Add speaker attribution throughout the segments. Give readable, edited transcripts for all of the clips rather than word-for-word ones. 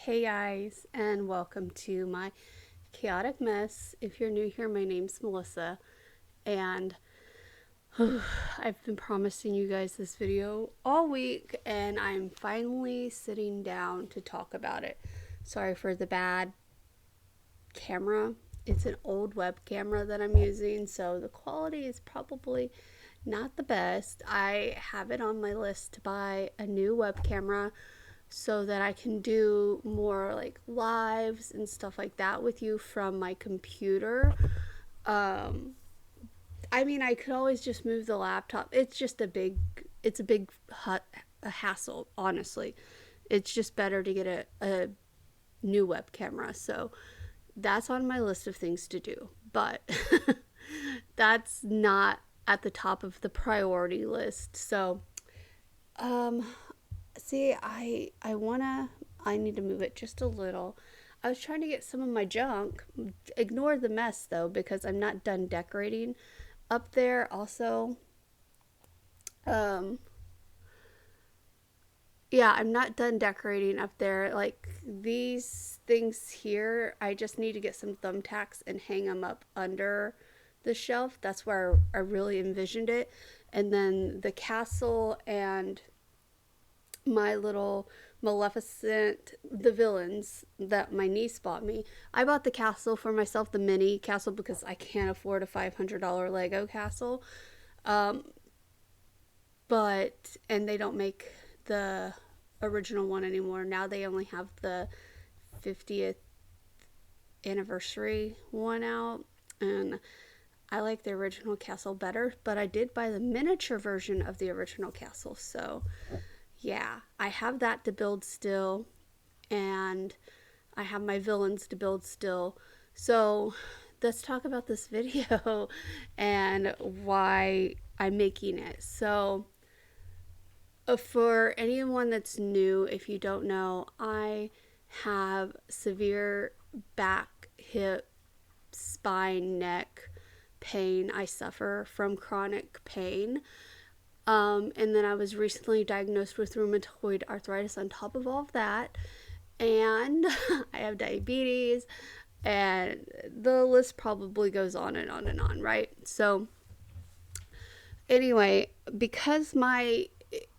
Speaker 1: Hey guys, and welcome to my chaotic mess. If you're new here, my name's Melissa, and I've been promising you guys this video all week, and I'm finally sitting down to talk about it. Sorry for the bad camera. It's an old web camera that I'm using, so the quality is probably not the best. I have it on my list to buy a new web camera so that I can do more like lives and stuff like that with you from my computer. Um, I mean, I could always just move the laptop. It's a big a hassle, honestly. It's just better to get a new web camera. So that's on my list of things to do. But that's not at the top of the priority list. So, um, see, I need to move it just a little. I was trying to get some of my junk. Ignore the mess though, because I'm not done decorating up there. Also, um, yeah, I'm not done decorating up there. Like these things here, I just need to get some thumbtacks and hang them up under the shelf. That's where I really envisioned it. And then the castle and my little Maleficent, the villains that my niece bought me. I bought the castle for myself, the mini castle, because I can't afford a $500 Lego castle. Um, and they don't make the original one anymore. Now they only have the 50th anniversary one out. And I like the original castle better, but I did buy the miniature version of the original castle. So yeah, I have that to build still, and I have my villains to build still. So let's talk about this video and why I'm making it. So, for anyone that's new, if you don't know, I have severe back, hip, spine, neck pain. I suffer from chronic pain. And then I was recently diagnosed with rheumatoid arthritis on top of all of that. And I have diabetes, and the list probably goes on and on and on, right? So, anyway, because my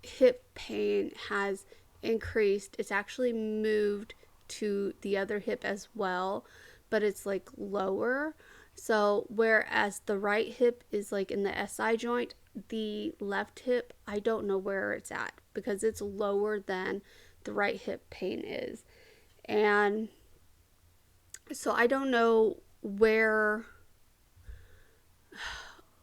Speaker 1: hip pain has increased, it's actually moved to the other hip as well, but it's like lower. So, whereas the right hip is like in the SI joint, the left hip, I don't know where it's at because it's lower than the right hip pain is. And so I don't know where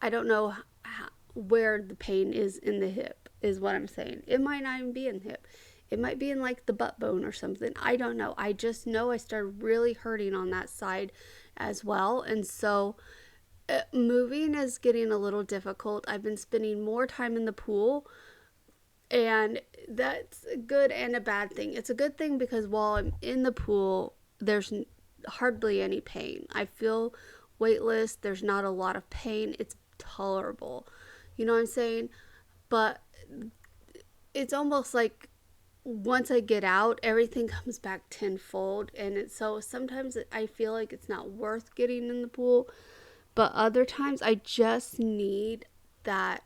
Speaker 1: the pain is in the hip, is what I'm saying. It might not even be in the hip. It might be in like the butt bone or something. I don't know. I just know I started really hurting on that side as well. And so moving is getting a little difficult. I've been spending more time in the pool, and that's a good and a bad thing. It's a good thing because while I'm in the pool, there's hardly any pain. I feel weightless. There's not a lot of pain. It's tolerable. You know what I'm saying? But it's almost like once I get out, everything comes back tenfold. And so sometimes I feel like it's not worth getting in the pool. But other times I just need that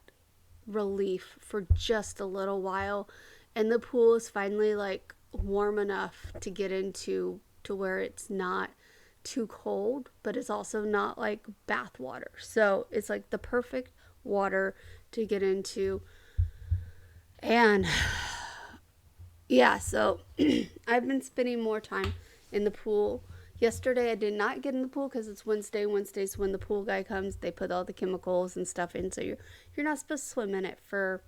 Speaker 1: relief for just a little while. And the pool is finally like warm enough to get into to where it's not too cold, but it's also not like bath water. So it's like the perfect water to get into. And yeah, so I've been spending more time in the pool. Yesterday I did not get in the pool because it's Wednesday. Wednesday's when the pool guy comes. They put all the chemicals and stuff in, so you're not supposed to swim in it for,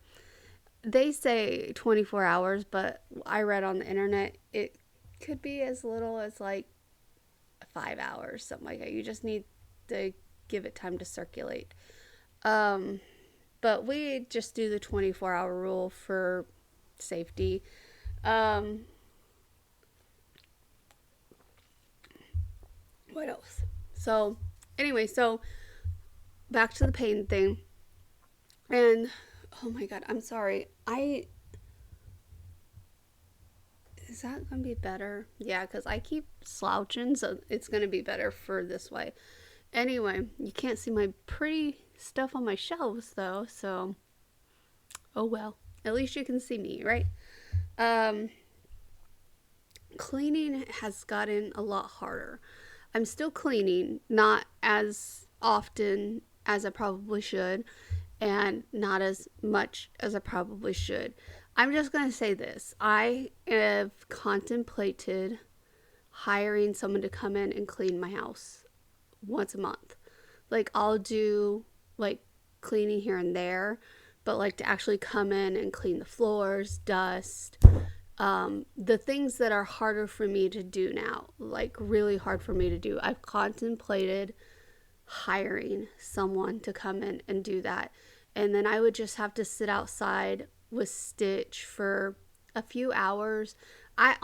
Speaker 1: they say 24 hours, but I read on the internet it could be as little as like 5 hours, something like that. You just need to give it time to circulate. Um, but we just do the 24-hour rule for safety. Um, what else? So, anyway, so back to the pain thing. And oh my god, I'm sorry. Is that going to be better? Yeah, because I keep slouching, so it's going to be better for this way. Anyway, you can't see my pretty stuff on my shelves, though, so oh well. At least you can see me, right? Um, Cleaning has gotten a lot harder. I'm still cleaning, not as often as I probably should, and not as much as I probably should. I'm just going to say this. I have contemplated hiring someone to come in and clean my house once a month. Like, I'll do like cleaning here and there, but like to actually come in and clean the floors, dust, the things that are harder for me to do now, like really hard for me to do. I've contemplated hiring someone to come in and do that. And then I would just have to sit outside with Stitch for a few hours. I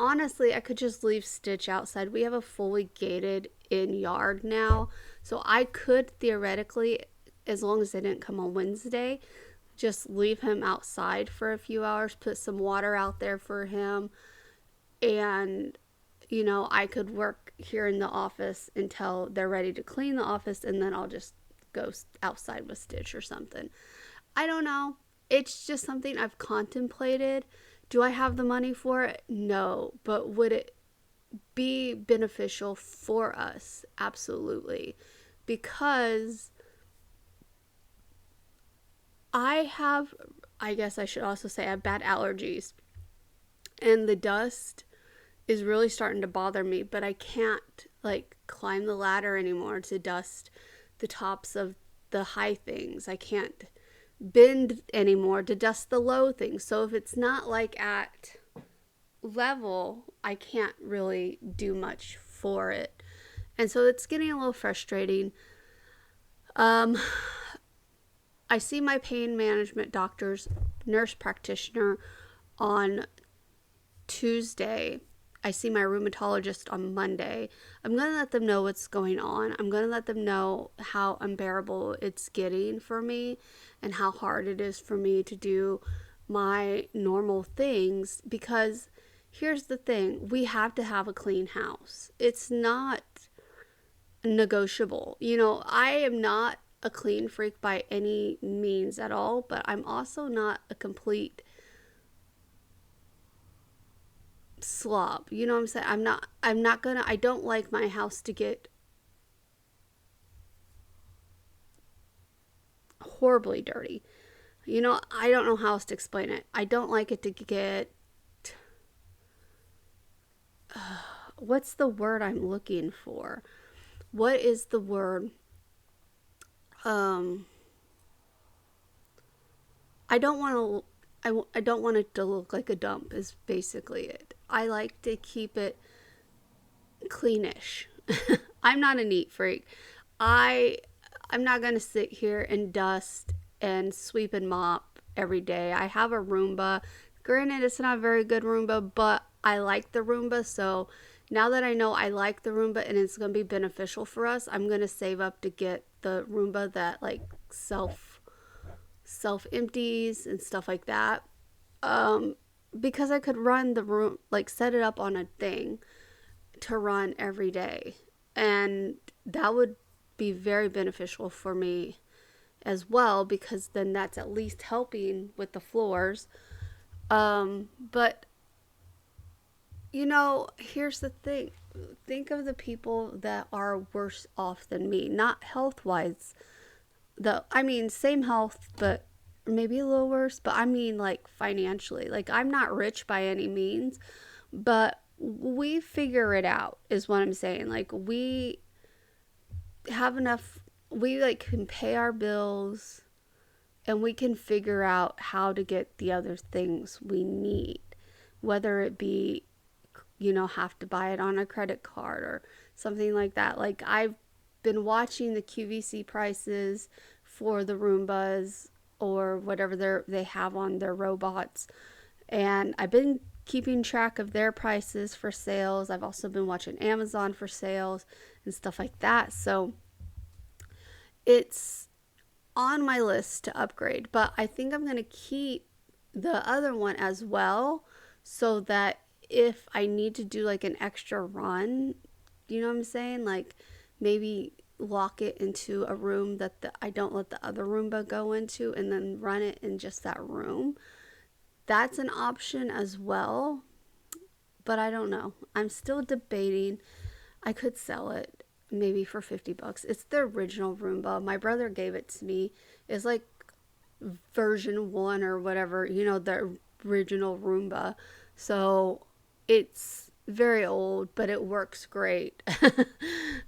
Speaker 1: could just leave Stitch outside. We have a fully gated in yard now. So I could theoretically, as long as they didn't come on Wednesday, just leave him outside for a few hours, put some water out there for him, and I could work here in the office until they're ready to clean the office, and then I'll just go outside with Stitch or something. I don't know. It's just something I've contemplated. Do I have the money for it? No. But would it be beneficial for us? Absolutely. Because I guess I should also say I have bad allergies. And the dust is really starting to bother me, but I can't like climb the ladder anymore to dust the tops of the high things. I can't bend anymore to dust the low things. So if it's not like at level, I can't really do much for it. And so it's getting a little frustrating. Um, I see my pain management doctor's nurse practitioner on Tuesday. I see my rheumatologist on Monday. I'm going to let them know what's going on. I'm going to let them know how unbearable it's getting for me and how hard it is for me to do my normal things, because here's the thing. We have to have a clean house. It's not negotiable. I am not a clean freak by any means at all, but I'm also not a complete slob. You know what I'm saying? I don't like my house to get horribly dirty. I don't know how else to explain it. I don't like it to get, what's the word I'm looking for? What is the word? I don't want to I don't want it to look like a dump is basically it. I like to keep it cleanish. I'm not a neat freak. I'm not going to sit here and dust and sweep and mop every day. I have a Roomba. Granted, it's not a very good Roomba, but I like the Roomba. So now that I know I like the Roomba and it's going to be beneficial for us, I'm going to save up to get the Roomba that like self empties and stuff like that. Because I could run the room, like set it up on a thing to run every day. And that would be very beneficial for me as well, because then that's at least helping with the floors. But here's the thing. Think of the people that are worse off than me, not health wise. Same health, but maybe a little worse, but I mean like financially. Like, I'm not rich by any means, but we figure it out is what I'm saying. Like, we have enough, we like can pay our bills and we can figure out how to get the other things we need, whether it be have to buy it on a credit card or something like that. Like, I've been watching the QVC prices for the Roombas or whatever they have on their robots, and I've been keeping track of their prices for sales. I've also been watching Amazon for sales and stuff like that. So it's on my list to upgrade, but I think I'm going to keep the other one as well, so that if I need to do like an extra run, you know what I'm saying? Like maybe lock it into a room that I don't let the other Roomba go into and then run it in just that room. That's an option as well, but I don't know. I'm still debating. I could sell it maybe for $50. It's the original Roomba. My brother gave it to me. It's like version 1 or whatever, the original Roomba. So it's very old, but it works great.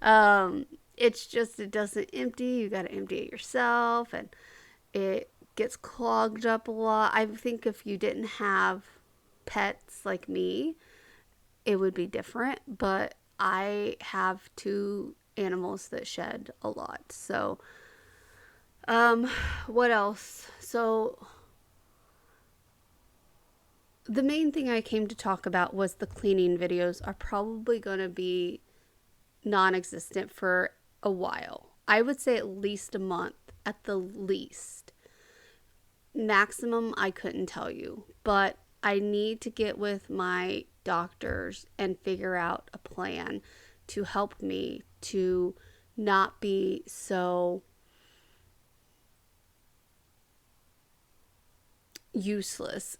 Speaker 1: um, it's just, it doesn't empty. You got to empty it yourself, and it gets clogged up a lot. I think if you didn't have pets like me, it would be different, but I have 2 animals that shed a lot. So, what else? So, the main thing I came to talk about was the cleaning videos are probably going to be non-existent for a while. I would say at least a month at the least. Maximum, I couldn't tell you, but I need to get with my doctors and figure out a plan to help me to not be so useless.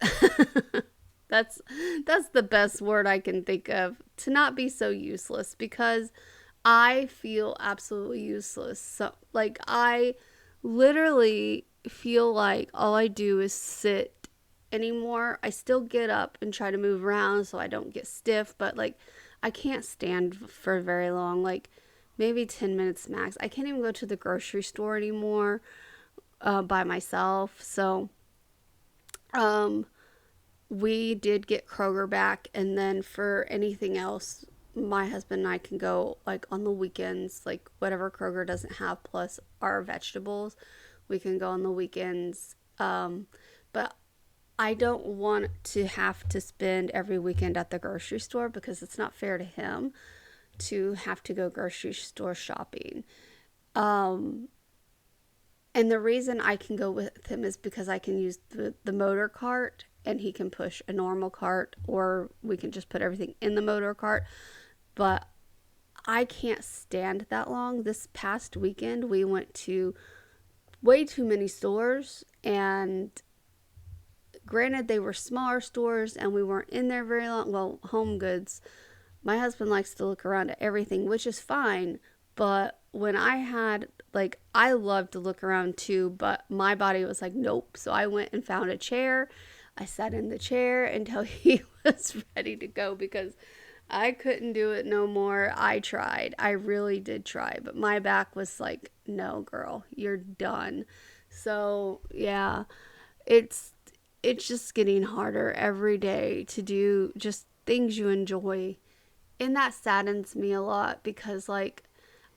Speaker 1: that's that's the best word I can think of, to not be so useless, because I feel absolutely useless. So like I literally feel like all I do is sit anymore. I still get up and try to move around so I don't get stiff, but like I can't stand for very long, like maybe 10 minutes max. I can't even go to the grocery store anymore by myself. So we did get Kroger back, and then for anything else, my husband and I can go like on the weekends, like whatever Kroger doesn't have plus our vegetables, we can go on the weekends. But I don't want to have to spend every weekend at the grocery store, because it's not fair to him to have to go grocery store shopping. And the reason I can go with him is because I can use the motor cart, and he can push a normal cart, or we can just put everything in the motor cart. But I can't stand that long. This past weekend, we went to way too many stores, and granted, they were smaller stores and we weren't in there very long. Well, Home Goods, my husband likes to look around at everything, which is fine. But when I had, like, I love to look around too, but my body was like, nope. So I went and found a chair. I sat in the chair until he was ready to go, because I couldn't do it no more. I tried. I really did try. But my back was like, no, girl, you're done. So, yeah, it's it's just getting harder every day to do just things you enjoy. And that saddens me a lot, because like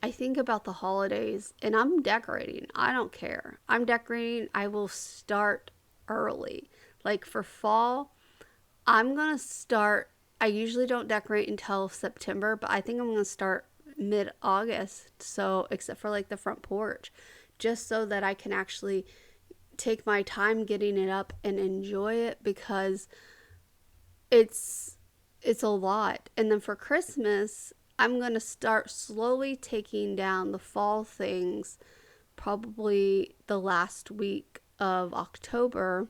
Speaker 1: I think about the holidays and I'm decorating. I don't care. I'm decorating. I will start early. Like for fall, I'm going to start. I usually don't decorate until September, but I think I'm going to start mid-August. So, except for like the front porch, just so that I can actually take my time getting it up and enjoy it, because it's it's a lot. And then for Christmas, I'm going to start slowly taking down the fall things, probably the last week of October,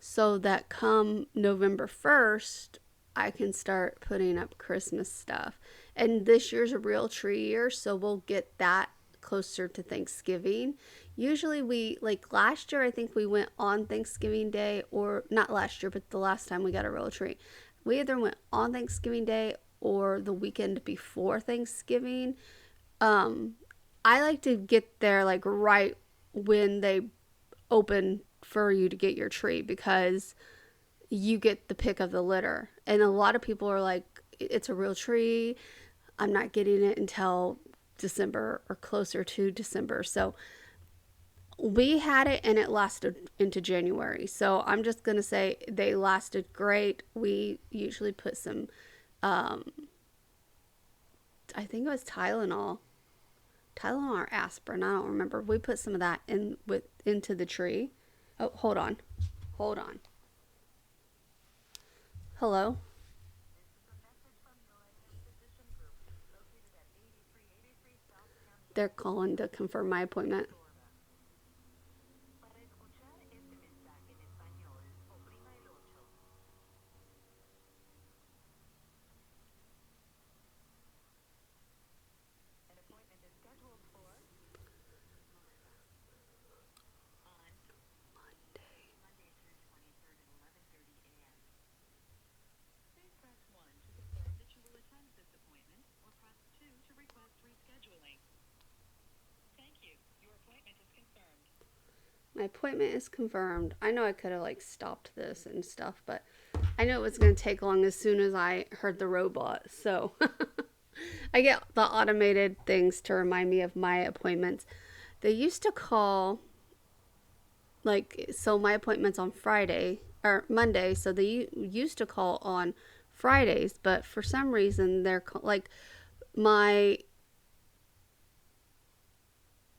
Speaker 1: so that come November 1st, I can start putting up Christmas stuff. And this year's a real tree year, so we'll get that closer to Thanksgiving. Usually we, like last year, I think we went on Thanksgiving Day, or not last year, but the last time we got a real tree. We either went on Thanksgiving Day or the weekend before Thanksgiving. Um, I like to get there like right when they open for you to get your tree, because you get the pick of the litter. And a lot of people are like, it's a real tree. I'm not getting it until December or closer to December. So we had it and it lasted into January. So I'm just going to say they lasted great. We usually put some, um, I think it was Tylenol or aspirin. I don't remember. We put some of that into the tree. Oh, hold on. Hello? They're calling to confirm my appointment. My appointment is confirmed. I know I could have like stopped this and stuff, but I knew it was going to take long as soon as I heard the robot. So I get the automated things to remind me of my appointments. They used to call, like, so my appointment's on Friday or Monday, so they used to call on Fridays, but for some reason they're like my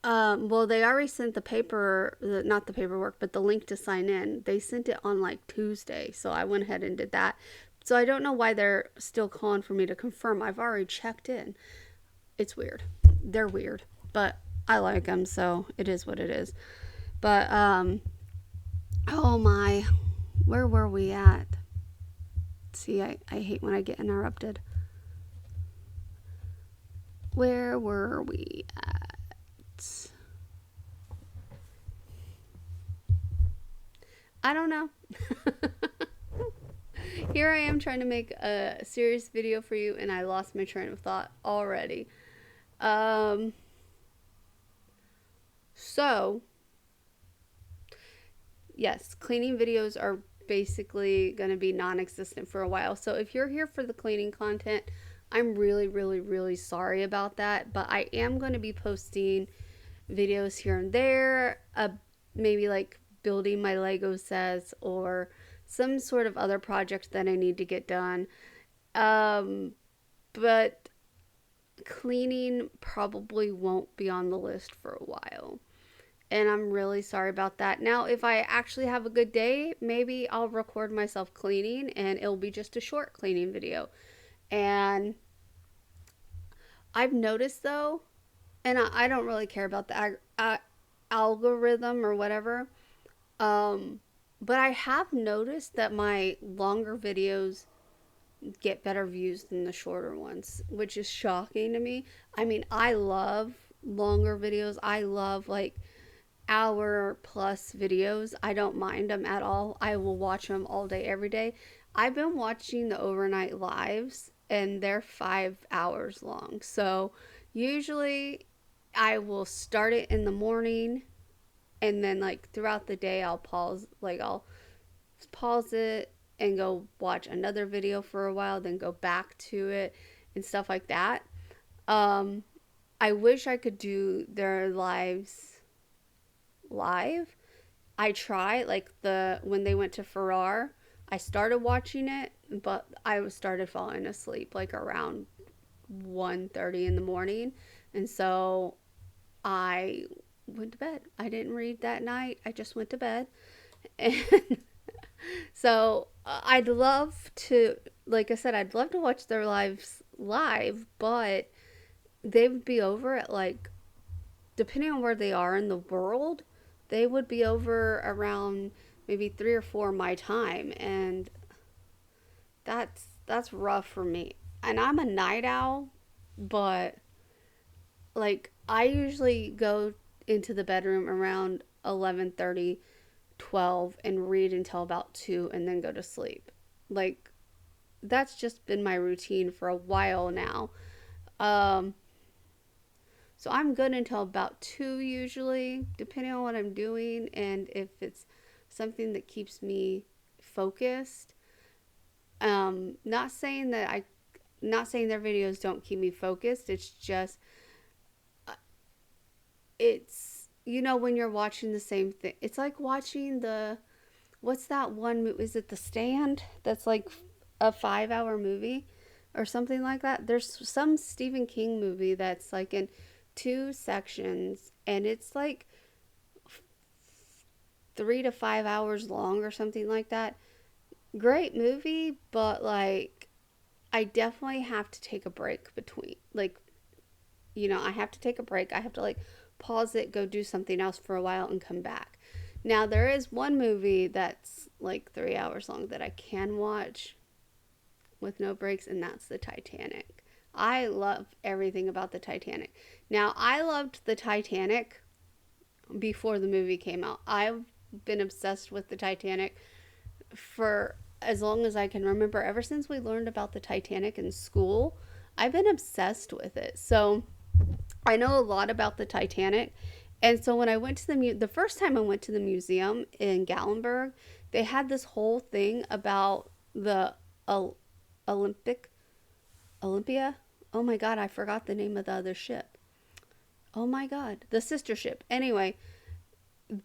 Speaker 1: well, they already sent the paper, not the paperwork, but the link to sign in. They sent it on like Tuesday, so I went ahead and did that. So I don't know why they're still calling for me to confirm. I've already checked in. It's weird. They're weird, but I like them, so it is what it is. But oh my, where were we at? See, I hate when I get interrupted. Where were we at? I don't know. Here I am trying to make a serious video for you, and I lost my train of thought already. Um, so, yes, cleaning videos are basically going to be non existent for a while. So, if you're here for the cleaning content, I'm really, really, really sorry about that. But I am going to be posting videos here and there, maybe like building my Lego sets or some sort of other project that I need to get done. Um, but cleaning probably won't be on the list for a while. And I'm really sorry about that. Now, if I actually have a good day, maybe I'll record myself cleaning and it'll be just a short cleaning video. And I've noticed though, and I don't really care about the algorithm or whatever, um, but I have noticed that my longer videos get better views than the shorter ones, which is shocking to me. I mean, I love longer videos. I love like hour plus videos. I don't mind them at all. I will watch them all day, every day. I've been watching the overnight lives and they're 5 hours long. So usually I will start it in the morning and then like throughout the day I'll pause it and go watch another video for a while, then go back to it and stuff like that. Um, I wish I could do their lives live. I try like the when they went to Farrar, I started watching it, but I started falling asleep like around 1:30 in the morning, and so I went to bed. I didn't read that night. I just went to bed, and so I'd love to, like I said, I'd love to watch their lives live, but they would be over at like, depending on where they are in the world, they would be over around maybe 3 or 4 my time, and that's rough for me. And I'm a night owl, but like I usually go into the bedroom around 11:30, 12, and read until about 2 and then go to sleep. Like that's just been my routine for a while now. Um so I'm good until about 2 usually, depending on what I'm doing and if it's something that keeps me focused. Not saying that I not saying their videos don't keep me focused. It's just it's when you're watching the same thing. It's like watching the what's that one movie? Is it The Stand? That's like a 5 hour movie or something like that. There's some Stephen King movie that's like in two sections and it's like 3 to 5 hours long or something like that. Great movie, but like I definitely have to take a break between, like, I have to take a break. I have to like pause it, go do something else for a while and come back. Now there is one movie that's like 3 hours long that I can watch with no breaks, and that's the Titanic. I love everything about the Titanic. Now, I loved the Titanic before the movie came out. I've been obsessed with the Titanic for as long as I can remember. Ever since we learned about the Titanic in school, I've been obsessed with it. So I know a lot about the Titanic. And so when I went to the first time I went to the museum in Gallenberg, they had this whole thing about the Olympic Olympia. Oh my god, I forgot the name of the other ship. Oh my god, the sister ship. Anyway,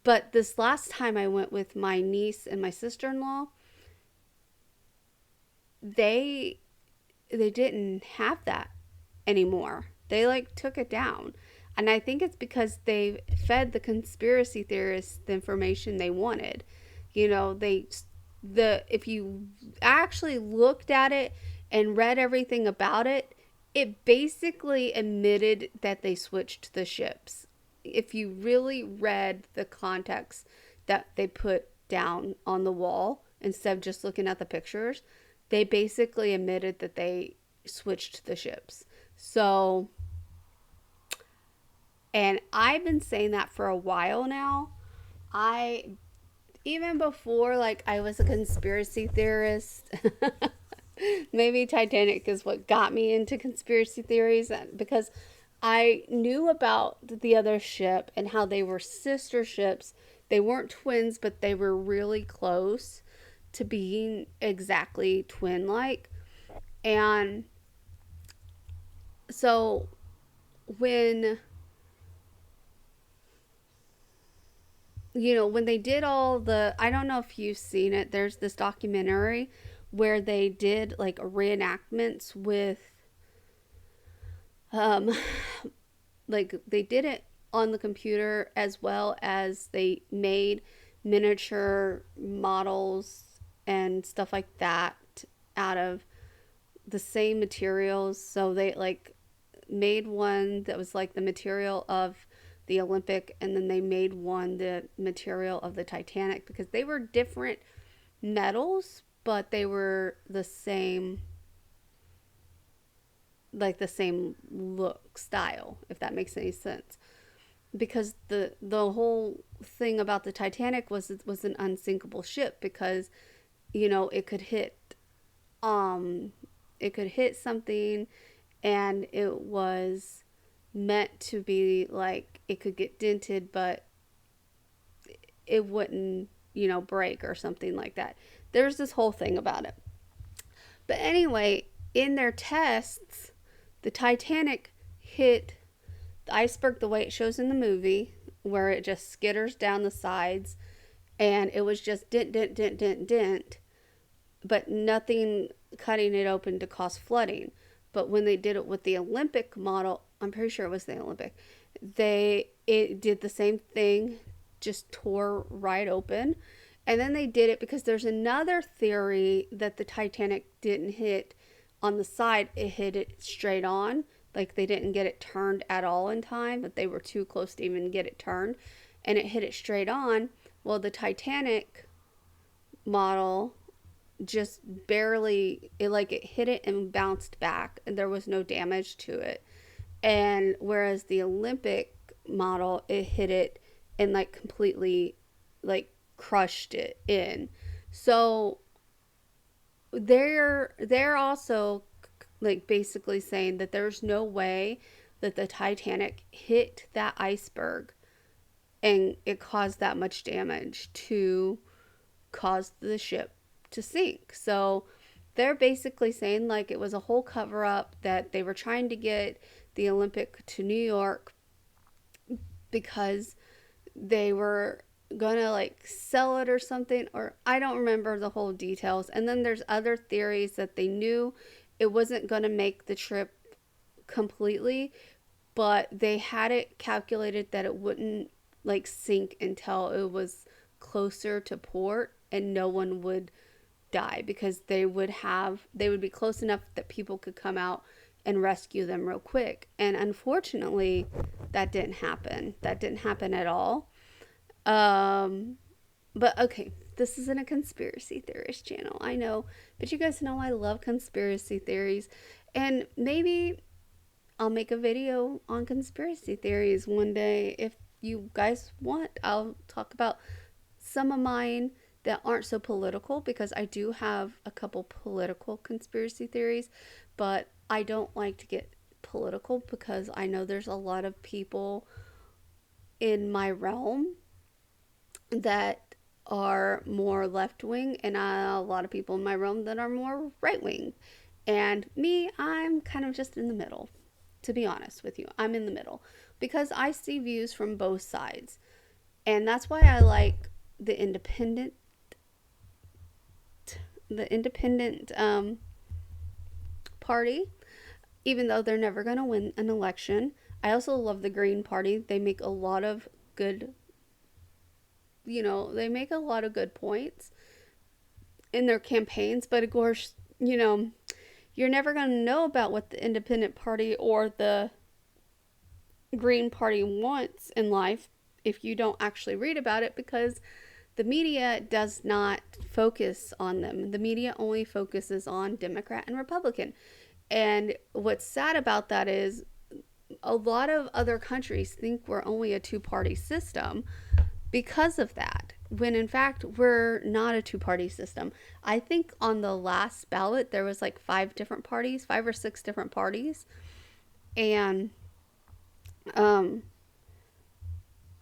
Speaker 1: but this last time I went with my niece and my sister-in-law, they they didn't have that anymore. They like took it down. And I think it's because they fed the conspiracy theorists the information they wanted. The if you actually looked at it and read everything about it, it basically admitted that they switched the ships. If you really read the context that they put down on the wall instead of just looking at the pictures, they basically admitted that they switched the ships. So, and I've been saying that for a while now. I Even before like I was a conspiracy theorist. Maybe Titanic is what got me into conspiracy theories, because I knew about the other ship and how they were sister ships. They weren't twins, but they were really close to being exactly twin like. And so when when they did all the, I don't know if you've seen it, there's this documentary where they did like reenactments with um like they did it on the computer, as well as they made miniature models and stuff like that out of the same materials. So they like made one that was like the material of the Olympic, and then they made one the material of the Titanic, because they were different metals, but they were the same, like the same look style, if that makes any sense. Because the whole thing about the Titanic was it was an unsinkable ship, because it could hit um it could hit something, and it was meant to be like it could get dented, but it wouldn't, break or something like that. There's this whole thing about it. But anyway, in their tests, the Titanic hit the iceberg the way it shows in the movie, where it just skitters down the sides, and it was just dent, dent, dent, dent, dent, but nothing cutting it open to cause flooding. But when they did it with the Olympic model, I'm pretty sure it was the Olympic, it did the same thing, just tore right open. And then they did it because there's another theory that the Titanic didn't hit on the side, it hit it straight on. Like they didn't get it turned at all in time, but they were too close to even get it turned, and it hit it straight on. Well, the Titanic model just barely, it hit it and bounced back, and there was no damage to it. And whereas the Olympic model, it hit it and like completely like crushed it in. So they're also like basically saying that there's no way that the Titanic hit that iceberg and it caused that much damage to cause the ship to sink. So they're basically saying like it was a whole cover up, that they were trying to get the Olympic to New York because they were gonna like sell it or something, or I don't remember the whole details. And then there's other theories that they knew it wasn't gonna make the trip completely, but they had it calculated that it wouldn't like sink until it was closer to port, and no one would die because they would be close enough that people could come out and rescue them real quick. And unfortunately, that didn't happen. That didn't happen at all. But okay, this isn't a conspiracy theorist channel, I know, but you guys know I love conspiracy theories, and maybe I'll make a video on conspiracy theories one day if you guys want. I'll talk about some of mine that aren't so political, because I do have a couple political conspiracy theories, but I don't like to get political because I know there's a lot of people in my realm that are more left wing, and a lot of people in my realm that are more right wing. And me, I'm kind of just in the middle, to be honest with you. I'm in the middle because I see views from both sides. And that's why I like the independent party, even though they're never going to win an election. I also love the Green Party. They make a lot of good, they make a lot of good points in their campaigns, but of course, you're never going to know about what the Independent Party or the Green Party wants in life if you don't actually read about it, because the media does not focus on them. The media only focuses on Democrat and Republican. And what's sad about that is a lot of other countries think we're only a two-party system because of that, when in fact we're not a two-party system. I think on the last ballot there was like 5 or 6 different parties. And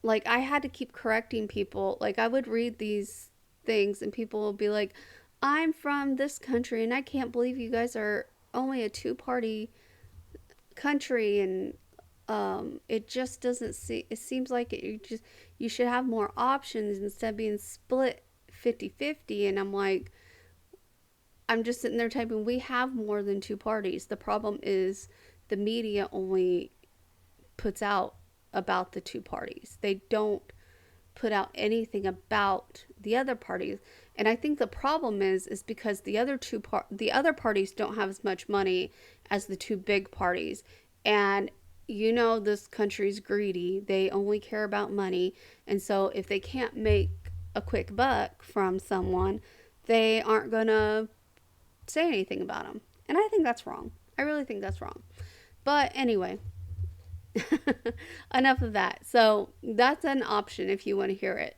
Speaker 1: like I had to keep correcting people. Like I would read these things and people would be like, I'm from this country and I can't believe you guys are only a two-party country. And it just doesn't see, it seems like you should have more options instead of being split 50-50. And I'm just sitting there typing, we have more than 2 parties. The problem is the media only puts out about the 2 parties. They don't put out anything about the other parties. And I think the problem is because the other parties don't have as much money as the 2 big parties. And this country's greedy. They only care about money. And so if they can't make a quick buck from someone, they aren't going to say anything about them. And I think that's wrong. I really think that's wrong. But anyway, enough of that. So that's an option if you want to hear it.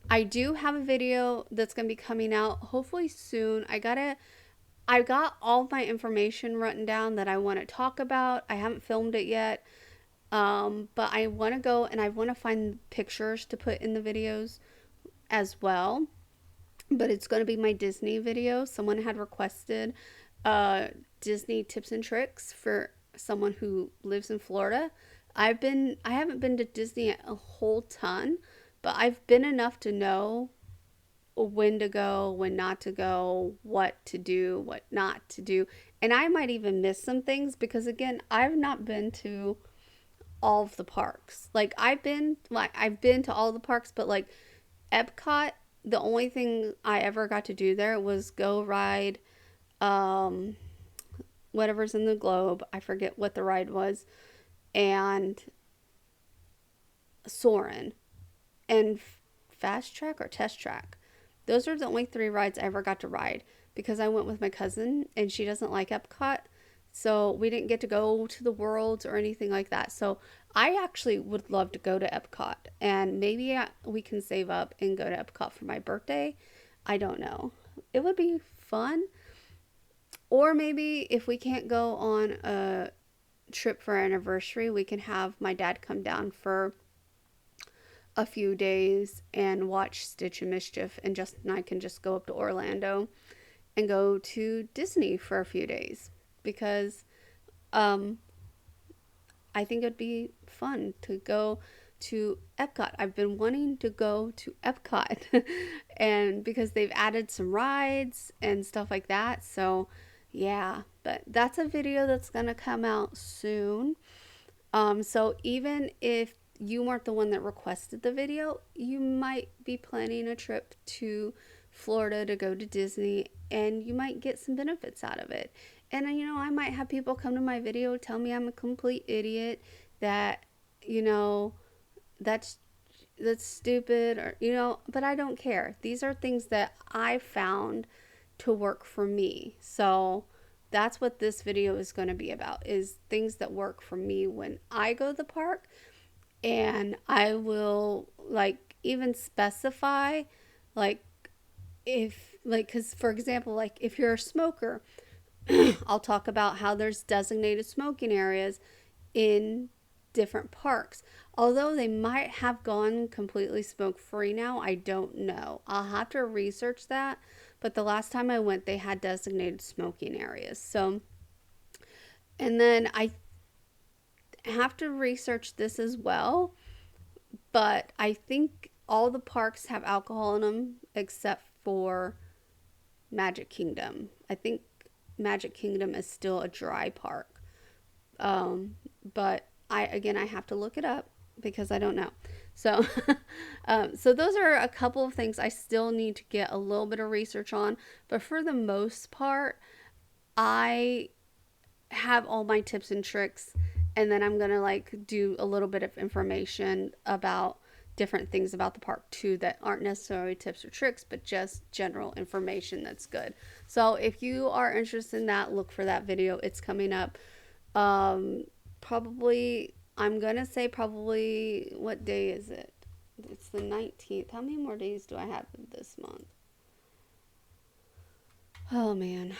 Speaker 1: I do have a video that's going to be coming out hopefully soon. I got all my information written down that I want to talk about. I haven't filmed it yet. But I want to go and I want to find pictures to put in the videos as well. But it's going to be my Disney video. Someone had requested Disney tips and tricks for someone who lives in Florida. I haven't been to Disney a whole ton, but I've been enough to know when to go, when not to go, what to do, what not to do. And I might even miss some things because again, I've not been to all of the parks. I've been to all the parks, but like Epcot, the only thing I ever got to do there was go ride whatever's in the globe. I forget what the ride was. And Soarin' and Fast Track or Test Track. Those are the only 3 rides I ever got to ride because I went with my cousin and she doesn't like Epcot. So we didn't get to go to the worlds or anything like that. So I actually would love to go to Epcot, and maybe we can save up and go to Epcot for my birthday. I don't know. It would be fun. Or maybe if we can't go on a trip for our anniversary, we can have my dad come down for a few days and watch Stitch and Mischief, and Justin and I can just go up to Orlando and go to Disney for a few days because I think it'd be fun to go to Epcot. I've been wanting to go to Epcot and because they've added some rides and stuff like that. So yeah, but that's a video that's gonna come out soon. So even if you weren't the one that requested the video, you might be planning a trip to Florida to go to Disney and you might get some benefits out of it. And I might have people come to my video tell me I'm a complete idiot, that you know that's stupid, or but I don't care. These are things that I found to work for me. So that's what this video is going to be about, is things that work for me when I go to the park. And I will like even specify, like, if like, because for example, like if you're a smoker, I'll talk about how there's designated smoking areas in different parks. Although they might have gone completely smoke free now, I don't know. I'll have to research that. But the last time I went, they had designated smoking areas. So, and then I have to research this as well. But I think all the parks have alcohol in them except for Magic Kingdom. I think Magic Kingdom is still a dry park. But I have to look it up because I don't know. So, so those are a couple of things I still need to get a little bit of research on. But for the most part, I have all my tips and tricks, and then I'm gonna like do a little bit of information about different things about the park too, that aren't necessarily tips or tricks, but just general information that's good. So if you are interested in that, look for that video. It's coming up. Probably, I'm gonna say probably, what day is it? It's the 19th. How many more days do I have this month? Oh man.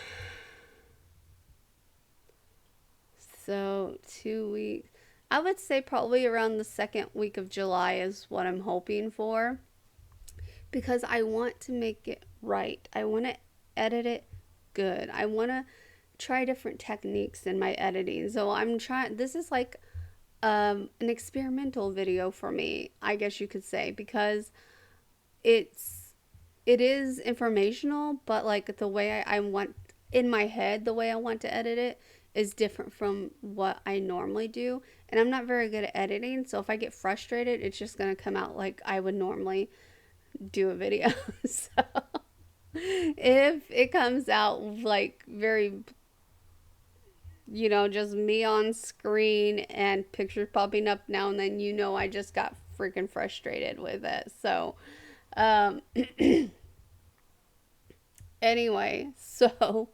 Speaker 1: So 2 weeks. I would say probably around the second week of July is what I'm hoping for, because I want to make it right. I want to edit it good. I want to try different techniques in my editing. So I'm trying, this is like an experimental video for me, I guess you could say, because it is informational, but like the way I want, in my head, the way I want to edit it is different from what I normally do. And I'm not very good at editing, so if I get frustrated, it's just going to come out like I would normally do a video. So if it comes out like very, just me on screen and pictures popping up now and then, I just got freaking frustrated with it. So, anyway, so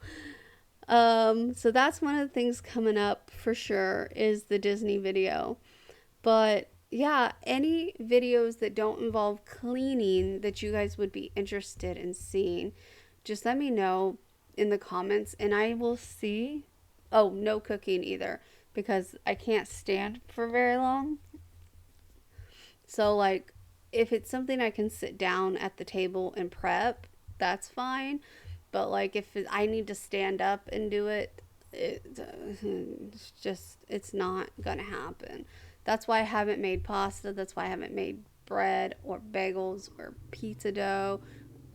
Speaker 1: that's one of the things coming up for sure, is the Disney video. But yeah, any videos that don't involve cleaning that you guys would be interested in seeing, just let me know in the comments and I will see. Oh, no cooking either, because I can't stand for very long. So like, if it's something I can sit down at the table and prep, that's fine. But like, if I need to stand up and do it, it's not gonna happen. That's why I haven't made pasta. That's why I haven't made bread or bagels or pizza dough,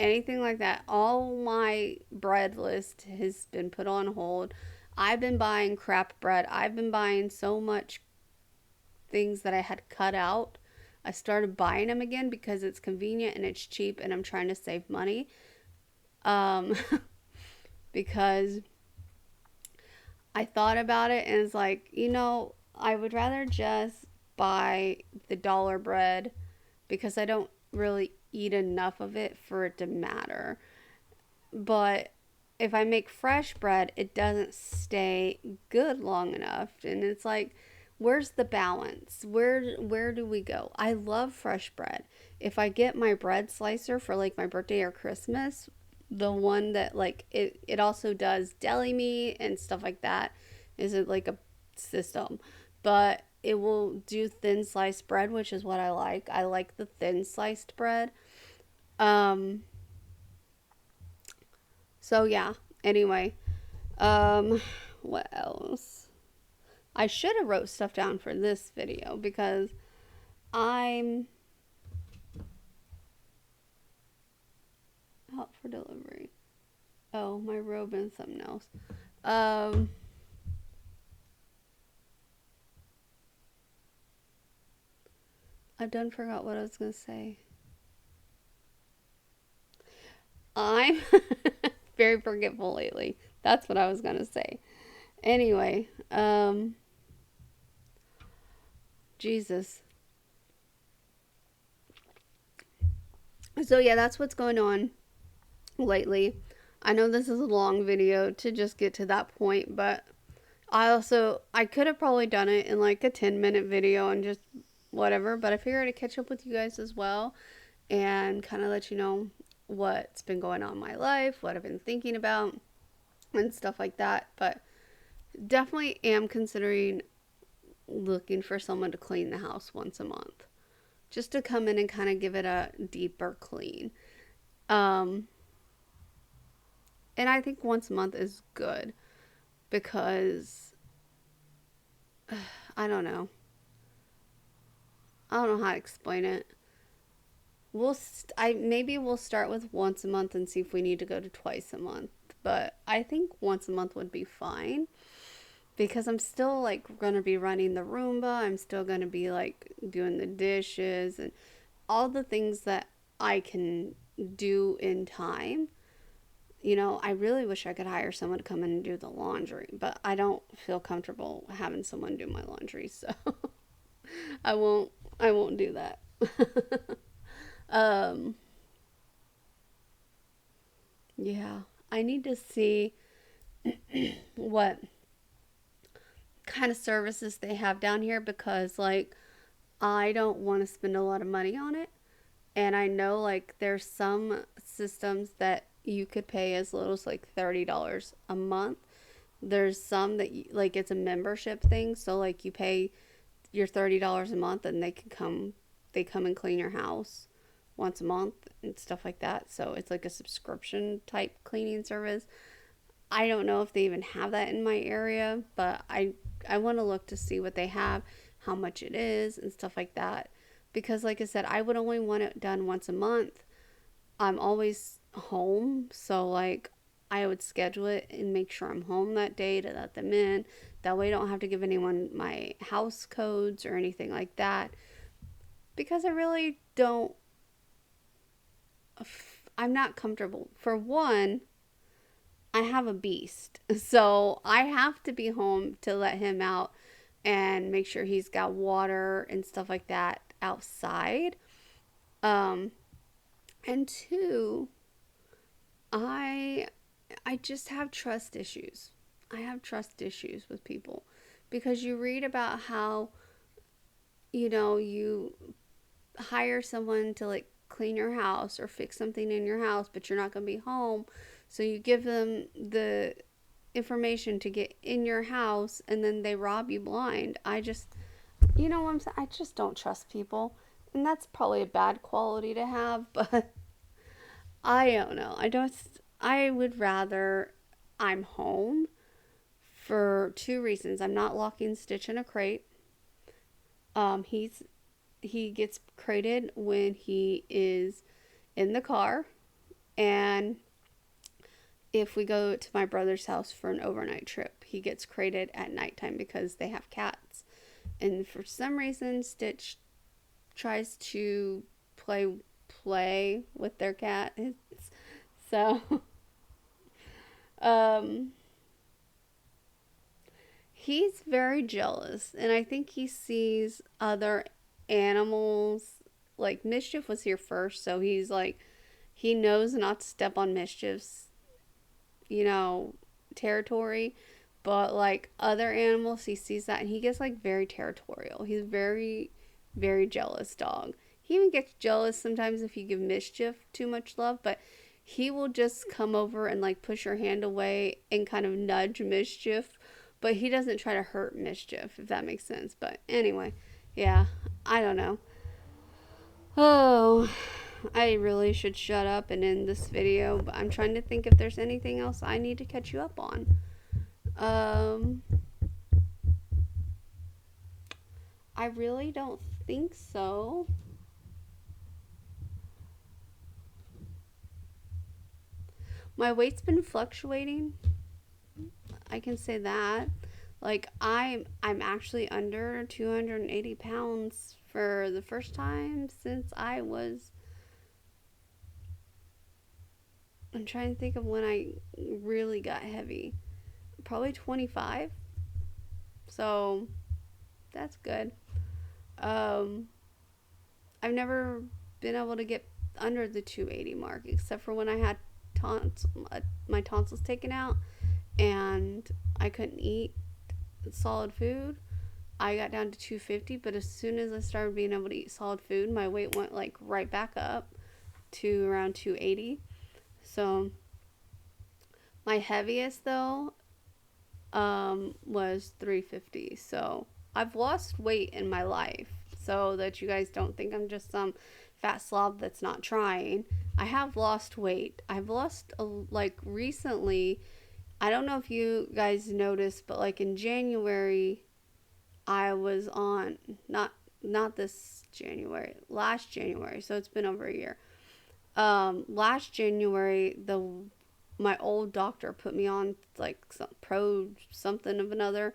Speaker 1: anything like that. All my bread list has been put on hold. I've been buying crap bread. I've been buying so much things that I had cut out. I started buying them again because it's convenient and it's cheap, and I'm trying to save money. Because I thought about it and it's like, I would rather just buy the dollar bread, because I don't really eat enough of it for it to matter. But if I make fresh bread, it doesn't stay good long enough. And it's like, where's the balance? Where do we go? I love fresh bread. If I get my bread slicer for like my birthday or Christmas, the one that like it also does deli meat and stuff like that, is it like a system, but it will do thin sliced bread, which is what I like. I like the thin sliced bread. So yeah, anyway, what else? I should have wrote stuff down for this video, because I'm out for delivery. Oh, my robe and something else. I done forgot what I was gonna say. I'm very forgetful lately. That's what I was gonna say. Anyway, Jesus. So yeah, that's what's going on lately. I know this is a long video to just get to that point, but I could have probably done it in like a 10-minute video and just whatever, but I figured I'd catch up with you guys as well and kind of let you know what's been going on in my life, what I've been thinking about, and stuff like that. But definitely am considering looking for someone to clean the house once a month, just to come in and kind of give it a deeper clean. Um, and I think once a month is good because I don't know. I don't know how to explain it. Maybe we'll start with once a month and see if we need to go to twice a month. But I think once a month would be fine because I'm still like gonna be running the Roomba. I'm still gonna be like doing the dishes and all the things that I can do in time. I really wish I could hire someone to come in and do the laundry, but I don't feel comfortable having someone do my laundry, so I won't I won't do that. um yeah, I need to see what kind of services they have down here because like I don't want to spend a lot of money on it. And I know like there's some systems that you could pay as little as like $30 a month. There's some that like it's a membership thing, so like you pay your $30 a month and they come and clean your house once a month and stuff like that. So it's like a subscription type cleaning service. I don't know if they even have that in my area, but I want to look to see what they have, how much it is, and stuff like that. Because, like I said, I would only want it done once a month. I'm always home, so like I would schedule it and make sure I'm home that day to let them in. That way, I don't have to give anyone my house codes or anything like that. Because I really don't, I'm not comfortable. For one, I have a beast. So I have to be home to let him out and make sure he's got water and stuff like that outside. Um and two, I I just have trust issues. I have trust issues with people because you read about how you hire someone to like clean your house or fix something in your house, but you're not going to be home. So you give them the information to get in your house and then they rob you blind. What I'm saying? I just don't trust people. And that's probably a bad quality to have, but I don't know. I would rather I'm home for two reasons. I'm not locking Stitch in a crate. He gets crated when he is in the car, and if we go to my brother's house for an overnight trip, he gets crated at nighttime because they have cats. And for some reason, Stitch tries to play with their cat. So, um, he's very jealous, and I think he sees other animals. Like Mischief was here first, so he's like he knows not to step on Mischief's, you know, territory. But like other animals, he sees that and he gets like very territorial. He's very, very jealous dog. He even gets jealous sometimes if you give Mischief too much love, but he will just come over and like push your hand away and kind of nudge Mischief, but he doesn't try to hurt Mischief, if that makes sense. But anyway, yeah, I don't know. Oh, I really should shut up and end this video, but I'm trying to think if there's anything else I need to catch you up on. Um, I really don't think so. My weight's been fluctuating. I can say that. Like I'm actually under 280 pounds for the first time since I was I'm trying to think of when I really got heavy. Probably 25. So that's good. Um, I've never been able to get under the 280 mark, except for when I had my tonsils taken out and I couldn't eat solid food. I got down to 250, but as soon as I started being able to eat solid food, my weight went like right back up to around 280. So my heaviest though was 350. So I've lost weight in my life, so that you guys don't think I'm just some fat slob that's not trying. I have lost weight. I've lost like recently. I don't know if you guys noticed, but like in January, I was on not this January, last January. So it's been over a year. Last January, the my old doctor put me on like some pro something of another,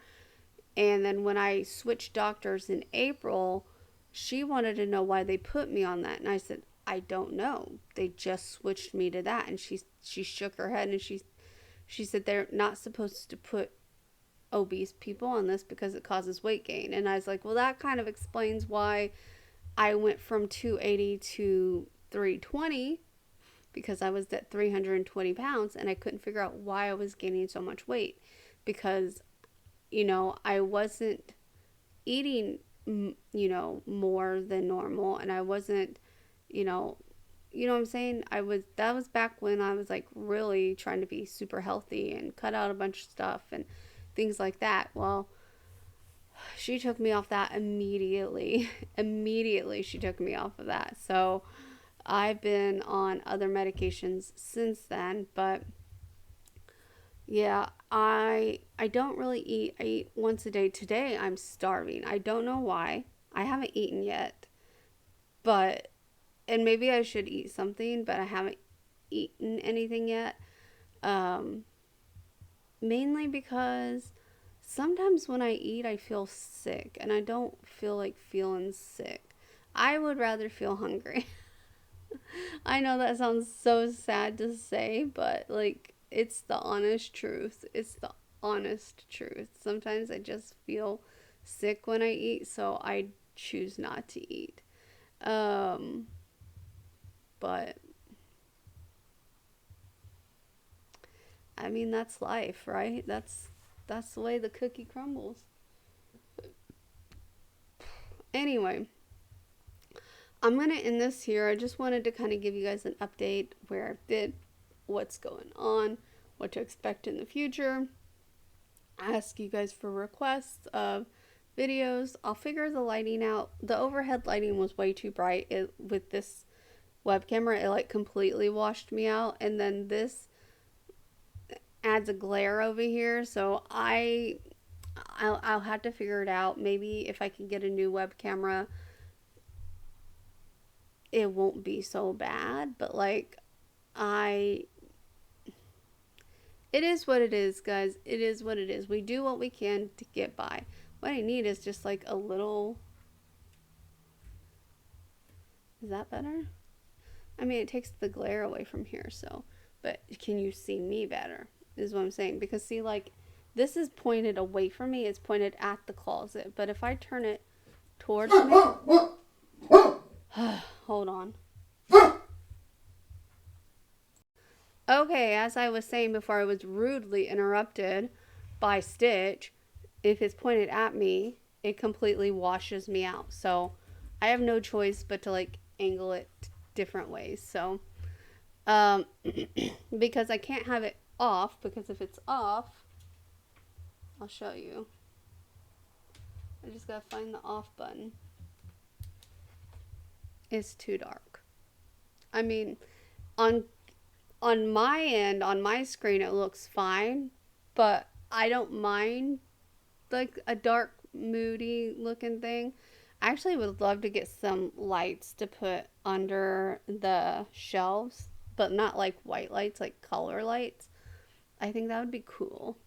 Speaker 1: and then when I switched doctors in April, she wanted to know why they put me on that, and I said I don't know. They just switched me to that, and she shook her head and she said they're not supposed to put obese people on this because it causes weight gain. And I was like, well, that kind of explains why I went from 280 to 320, because I was at 320 pounds and I couldn't figure out why I was gaining so much weight, because I wasn't eating more than normal, and I wasn't you know what I'm saying. That was back when I was like really trying to be super healthy and cut out a bunch of stuff and things like that. Well, she took me off that immediately. Immediately she took me off of that. So I've been on other medications since then, but yeah, I don't really eat. I eat once a day. Today I'm starving. I don't know why. I haven't eaten yet, but and maybe I should eat something, but I haven't eaten anything yet. Um, Mainly because sometimes when I eat, I feel sick, and I don't feel like feeling sick. I would rather feel hungry. I know that sounds so sad to say, but like it's the honest truth. It's the honest truth. Sometimes I just feel sick when I eat, so I choose not to eat. Um, but I mean that's life, right? That's the way the cookie crumbles. Anyway, I'm gonna end this here. I just wanted to kind of give you guys an update where I've been, what's going on, what to expect in the future. Ask you guys for requests of videos. I'll figure the lighting out. The overhead lighting was way too bright with this web camera. It like completely washed me out, and then this adds a glare over here. So I'll have to figure it out. Maybe if I can get a new web camera, it won't be so bad. But like I it is what it is, guys. It is what it is. We do what we can to get by. What I need is just like a little. Is that better? I mean, it takes the glare away from here, so. But can you see me better? Is what I'm saying. Because, see, like, this is pointed away from me. It's pointed at the closet. But if I turn it towards me. Hold on. Okay, as I was saying before, I was rudely interrupted by Stitch. If it's pointed at me, it completely washes me out. So I have no choice but to like angle it different ways. So because I can't have it off, because if it's off, I'll show you. I just gotta find the off button. It's too dark. I mean, on my end, on my screen, it looks fine, but I don't mind like a dark, moody looking thing. I actually would love to get some lights to put under the shelves, but not like white lights, like color lights. I think that would be cool.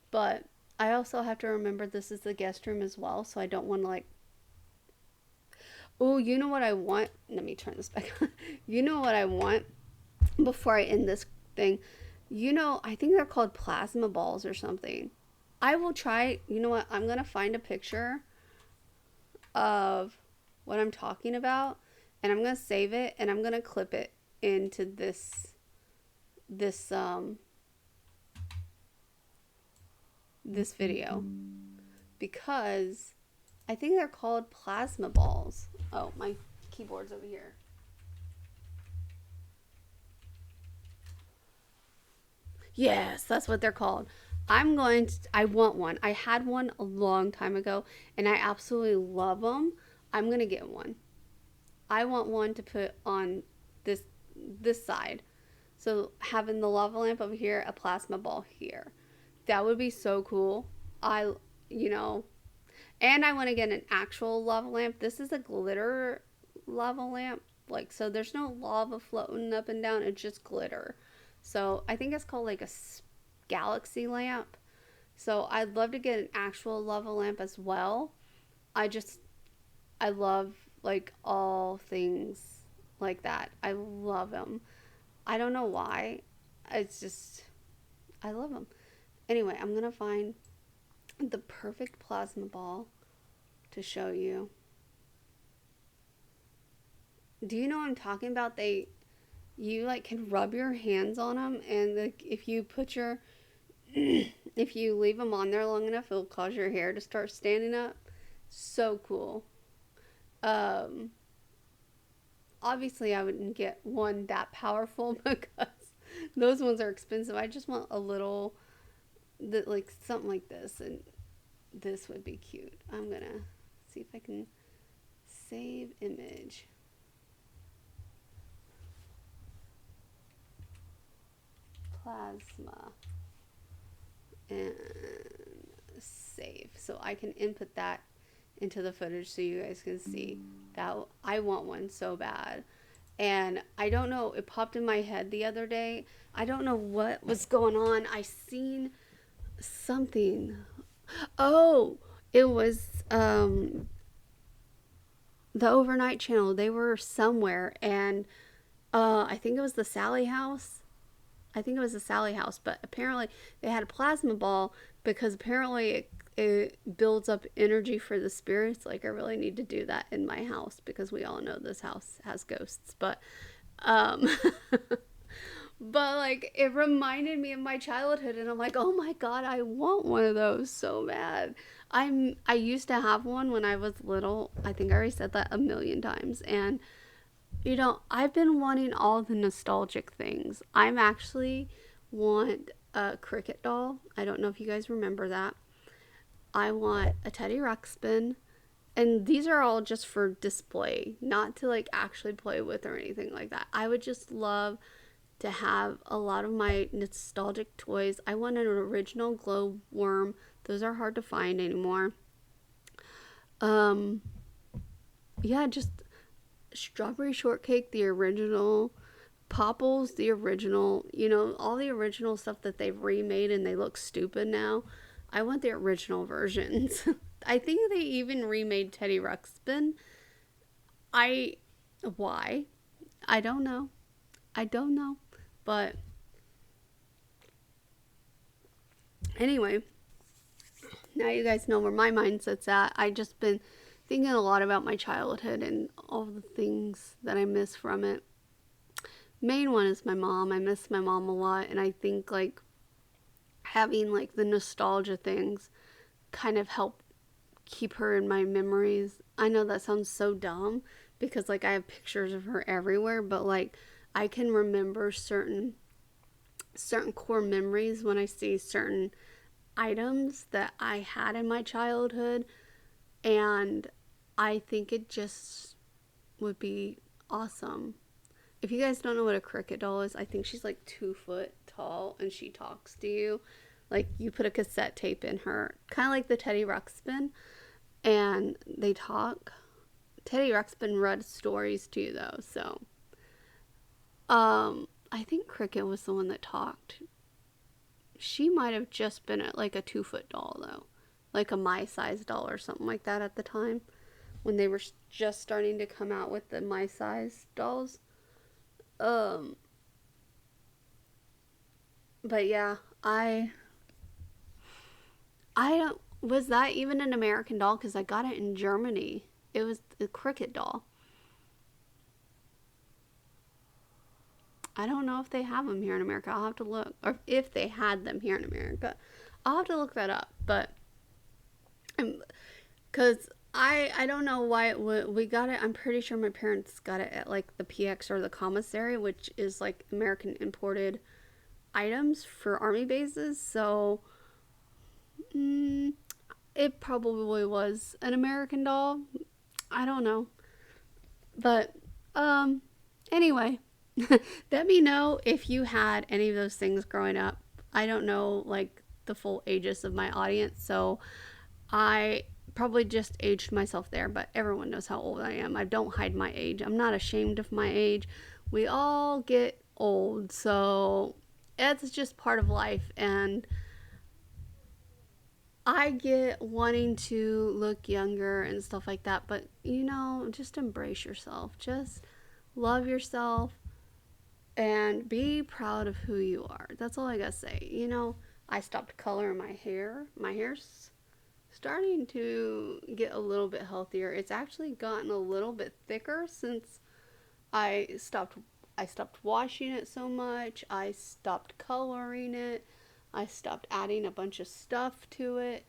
Speaker 1: But I also have to remember this is the guest room as well, so I don't want to like. Oh, you know what I want? Let me turn this back on. You know what I want? before I end this thing, I think they're called plasma balls or something. I will try, you know what? I'm going to find a picture of what I'm talking about, and I'm going to save it, and I'm going to clip it into this this video, because I think they're called plasma balls. Oh, my keyboard's over here. Yes, that's what they're called. I want one. I had one a long time ago, and I absolutely love them. I'm going to get one. I want one to put on this this side. So having the lava lamp over here, a plasma ball here. That would be so cool. I, you know, and I want to get an actual lava lamp. This is a glitter lava lamp. Like, so there's no lava floating up and down, it's just glitter. So I think it's called like a galaxy lamp. So I'd love to get an actual lava lamp as well. I just, I love like all things like that. I love them. I don't know why. It's just, I love them. Anyway, I'm going to find the perfect plasma ball to show you. Do you know what I'm talking about? You like can rub your hands on them, and if you put your, if you leave them on there long enough, it'll cause your hair to start standing up. So cool. Um, Obviously, I wouldn't get one that powerful because those ones are expensive. I just want a little, that like something like this, and this would be cute. I'm gonna see if I can save image. Plasma and save, so I can input that into the footage so you guys can see that. I want one so bad, and I don't know, it popped in my head the other day. I don't know what was going on. I seen something. Oh, it was the overnight channel. They were somewhere, and I think it was the Sally House. I think it was the Sally House, but apparently they had a plasma ball because apparently it builds up energy for the spirits. Like, I really need to do that in my house because we all know this house has ghosts. But um but like it reminded me of my childhood, and I'm like, "Oh my god, I want one of those so bad." I used to have one when I was little. I think I already said that a million times. And I've been wanting all the nostalgic things. I'm actually want a Cricket doll. I don't know if you guys remember that. I want a Teddy Ruxpin. And these are all just for display, not to like actually play with or anything like that. I would just love to have a lot of my nostalgic toys. I want an original glow worm. Those are hard to find anymore. Um, yeah, just strawberry shortcake, the original. Popples, the original. All the original stuff that they've remade and they look stupid now. I want the original versions. I think they even remade Teddy Ruxpin. I Why? I don't know. I don't know. But anyway, now you guys know where my mindset's at. I just been thinking a lot about my childhood and all the things that I miss from it. Main one is my mom. I miss my mom a lot, and I think like having like the nostalgia things kind of help keep her in my memories. I know that sounds so dumb because like I have pictures of her everywhere, but like I can remember certain core memories when I see certain items that I had in my childhood, and I think it just would be awesome. If you guys don't know what a Cricket doll is, I think she's like 2 foot tall and she talks to you. Like, you put a cassette tape in her, kind of like the Teddy Ruxpin, and they talk. Teddy Ruxpin read stories too, though. So, I think Cricket was the one that talked. She might have just been like a 2 foot doll, though, like a my size doll or something like that at the time when they were just starting to come out with the my size dolls. Um, But yeah, I don't, was that even an American doll? Because I got it in Germany. It was a Cricket doll. I don't know if they have them here in America. I'll have to look, or if they had them here in America. I'll have to look that up. But because I don't know why we got it. I'm pretty sure my parents got it at like the PX or the commissary, which is like American imported items for army bases. So mm, it probably was an American doll. I don't know. But um anyway, let me know if you had any of those things growing up. I don't know like the full ages of my audience, so I probably just aged myself there, but everyone knows how old I am. I don't hide my age. I'm not ashamed of my age. We all get old, so it's just part of life, and I get wanting to look younger and stuff like that, but just embrace yourself. Just love yourself and be proud of who you are. That's all I gotta say. I stopped coloring my hair. My hair's starting to get a little bit healthier. It's actually gotten a little bit thicker since I stopped I stopped washing it so much. I stopped coloring it. I stopped adding a bunch of stuff to it.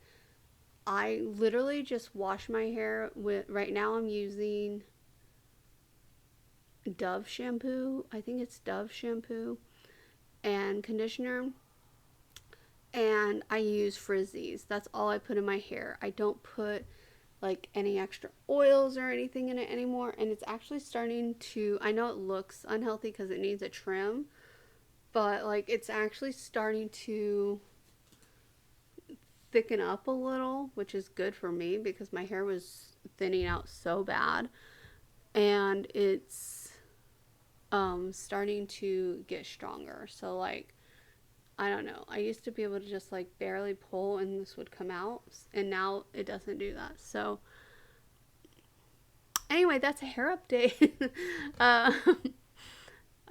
Speaker 1: I literally just wash my hair with, right now I'm using Dove shampoo. I think it's Dove shampoo and conditioner, and I use frizzies. That's all I put in my hair. I don't put like any extra oils or anything in it anymore, and it's actually starting to, I know it looks unhealthy because it needs a trim, but like it's actually starting to thicken up a little, which is good for me because my hair was thinning out so bad, and it's starting to get stronger. So like I don't know. I used to be able to just like barely pull and this would come out, and now it doesn't do that. So anyway, that's a hair update. uh,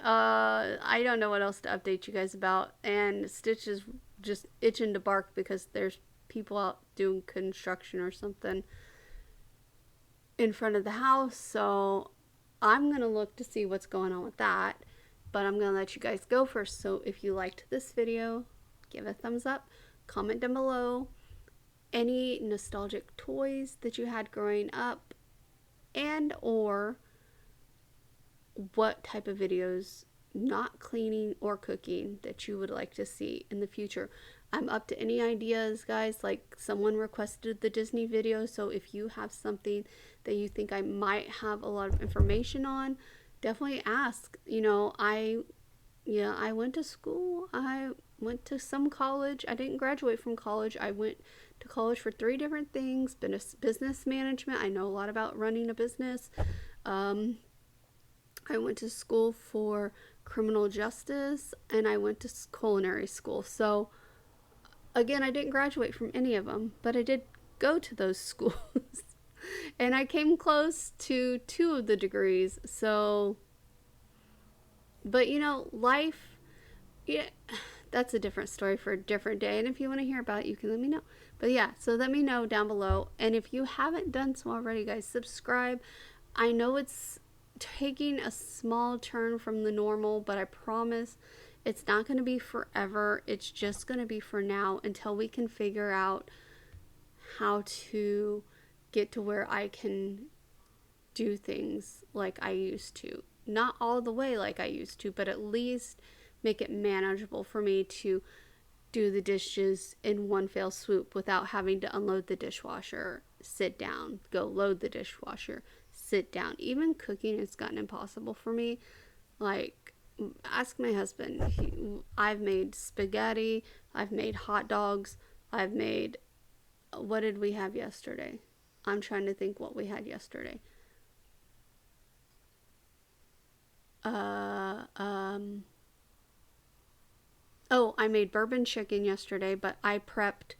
Speaker 1: I don't know what else to update you guys about. And Stitch is just itching to bark because there's people out doing construction or something in front of the house. So I'm going to look to see what's going on with that. But I'm going to let you guys go first. So if you liked this video, give a thumbs up, comment down below any nostalgic toys that you had growing up, and or what type of videos, not cleaning or cooking, that you would like to see in the future. I'm up to any ideas, guys. Like someone requested the Disney video, so if you have something that you think I might have a lot of information on, definitely ask. I went to school. I went to some college. I didn't graduate from college. I went to college for 3 different things. Business management. I know a lot about running a business. Um, I went to school for criminal justice, and I went to culinary school. So again, I didn't graduate from any of them, but I did go to those schools. And I came close to 2 of the degrees. So, but life, yeah, that's a different story for a different day. And if you want to hear about it, you can let me know. But yeah, so let me know down below. And if you haven't done so already, guys, subscribe. I know it's taking a small turn from the normal, but I promise it's not going to be forever. It's just going to be for now until we can figure out how to get to where I can do things like I used to. Not all the way like I used to, but at least make it manageable for me to do the dishes in one fell swoop without having to unload the dishwasher, sit down, go load the dishwasher, sit down. Even cooking has gotten impossible for me. Like, ask my husband. I've made spaghetti, I've made hot dogs, I've made, what did we have yesterday? I'm trying to think what we had yesterday. Uh, um, oh, I made bourbon chicken yesterday, but I prepped.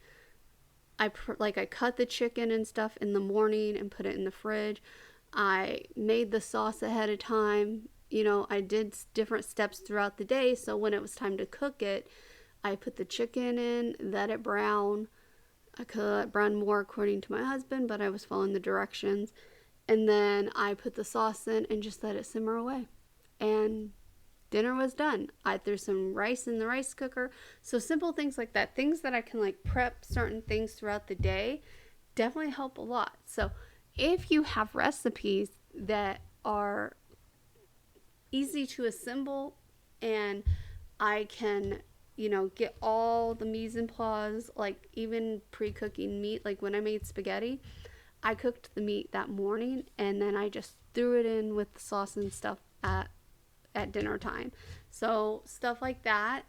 Speaker 1: I cut the chicken and stuff in the morning and put it in the fridge. I made the sauce ahead of time. I did different steps throughout the day, so when it was time to cook it, I put the chicken in, let it brown. I could let it brown more according to my husband, but I was following the directions. And then I put the sauce in and just let it simmer away. And dinner was done. I threw some rice in the rice cooker. So simple things like that, things that I can like prep certain things throughout the day, definitely help a lot. So if you have recipes that are easy to assemble and I can, get all the mise en place, like even pre-cooking meat, like when I made spaghetti, I cooked the meat that morning and then I just threw it in with the sauce and stuff at dinner time. So stuff like that,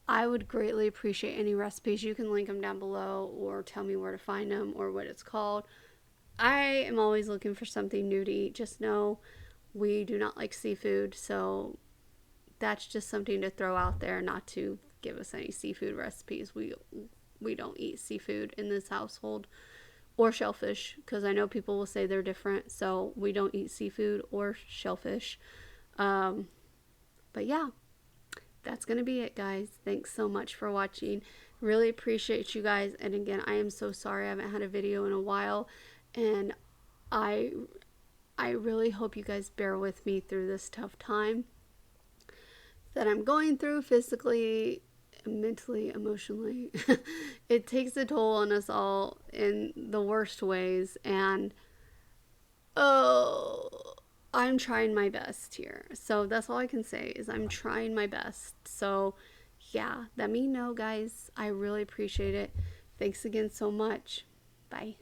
Speaker 1: I would greatly appreciate any recipes. You can link them down below or tell me where to find them or what it's called. I am always looking for something new to eat. Just know we do not like seafood, so that's just something to throw out there, not to give us any seafood recipes. We don't eat seafood in this household, or shellfish, because I know people will say they're different. So we don't eat seafood or shellfish. But yeah, that's going to be it, guys. Thanks so much for watching. Really appreciate you guys. And again, I am so sorry I haven't had a video in a while. And I really hope you guys bear with me through this tough time that I'm going through physically, mentally, emotionally. It takes a toll on us all in the worst ways. And oh, I'm trying my best here. So that's all I can say is I'm trying my best. So yeah, let me know, guys. I really appreciate it. Thanks again so much. Bye.